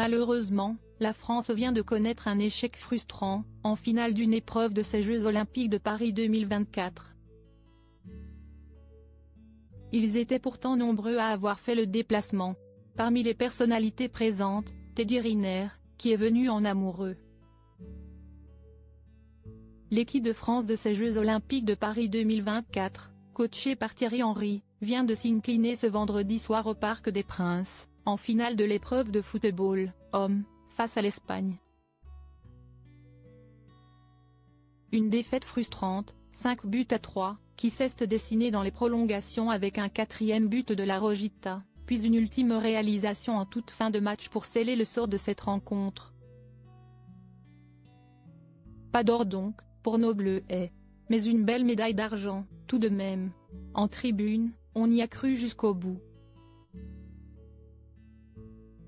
Malheureusement, la France vient de connaître un échec frustrant, en finale d'une épreuve de ces Jeux Olympiques de Paris 2024. Ils étaient pourtant nombreux à avoir fait le déplacement. Parmi les personnalités présentes, Teddy Riner, qui est venu en amoureux. L'équipe de France de ces Jeux Olympiques de Paris 2024, coachée par Thierry Henry, vient de s'incliner ce vendredi soir au Parc des Princes, en finale de l'épreuve de football, hommes, face à l'Espagne. Une défaite frustrante, 5-3, qui s'est dessinée dans les prolongations avec un 4e but de la Rojita, puis une ultime réalisation en toute fin de match pour sceller le sort de cette rencontre. Pas d'or donc, pour nos Bleuets. Mais une belle médaille d'argent, tout de même. En tribune, on y a cru jusqu'au bout.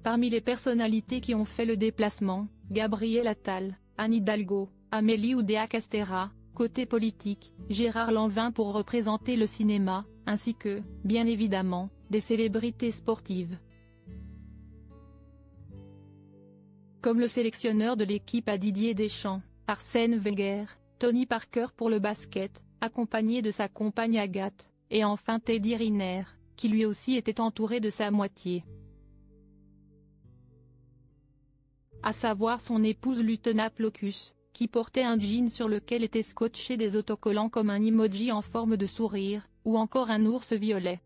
Parmi les personnalités qui ont fait le déplacement, Gabriel Attal, Anne Hidalgo, Amélie Oudéa-Castéra, côté politique, Gérard Lanvin pour représenter le cinéma, ainsi que, bien évidemment, des célébrités sportives. Comme le sélectionneur de l'équipe à Didier Deschamps, Arsène Wenger, Tony Parker pour le basket, accompagné de sa compagne Agathe, et enfin Teddy Riner, qui lui aussi était entouré de sa moitié. À savoir son épouse Lutena Plocus, qui portait un jean sur lequel étaient scotchés des autocollants comme un emoji en forme de sourire, ou encore un ours violet.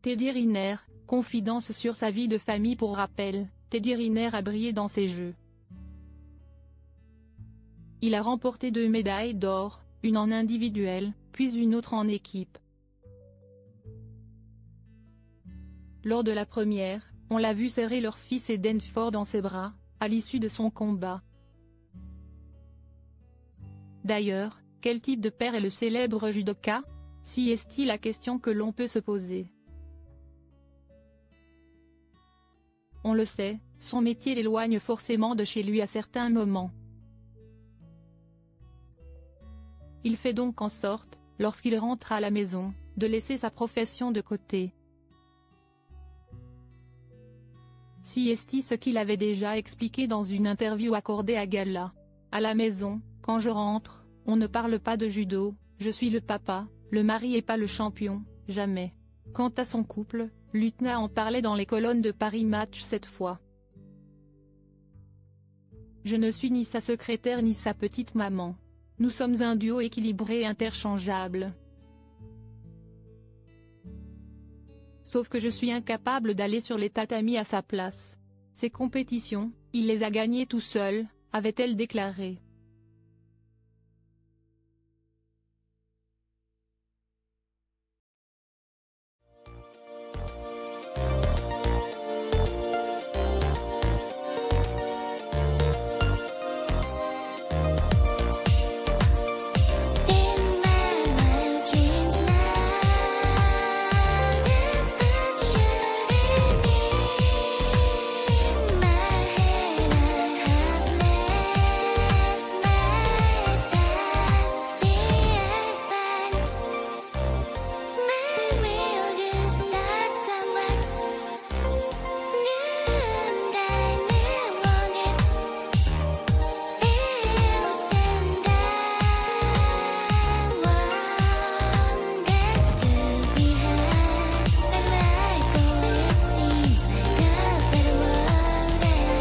Teddy Riner, confidence sur sa vie de famille. Pour rappel, Teddy Riner a brillé dans ces Jeux. Il a remporté 2 médailles d'or, une en individuel, puis une autre en équipe. Lors de la première, on l'a vu serrer leur fils Eden Ford dans ses bras, à l'issue de son combat. D'ailleurs, quel type de père est le célèbre judoka? Si est-il la question que l'on peut se poser. On le sait, son métier l'éloigne forcément de chez lui à certains moments. Il fait donc en sorte, lorsqu'il rentre à la maison, de laisser sa profession de côté. Si est ce qu'il avait déjà expliqué dans une interview accordée à Gala. À la maison, quand je rentre, on ne parle pas de judo, je suis le papa, le mari et pas le champion, jamais. Quant à son couple, Lutena en parlait dans les colonnes de Paris Match cette fois. Je ne suis ni sa secrétaire ni sa petite maman. Nous sommes un duo équilibré et interchangeable. Sauf que je suis incapable d'aller sur les tatamis à sa place. Ces compétitions, il les a gagnées tout seul, avait-elle déclaré.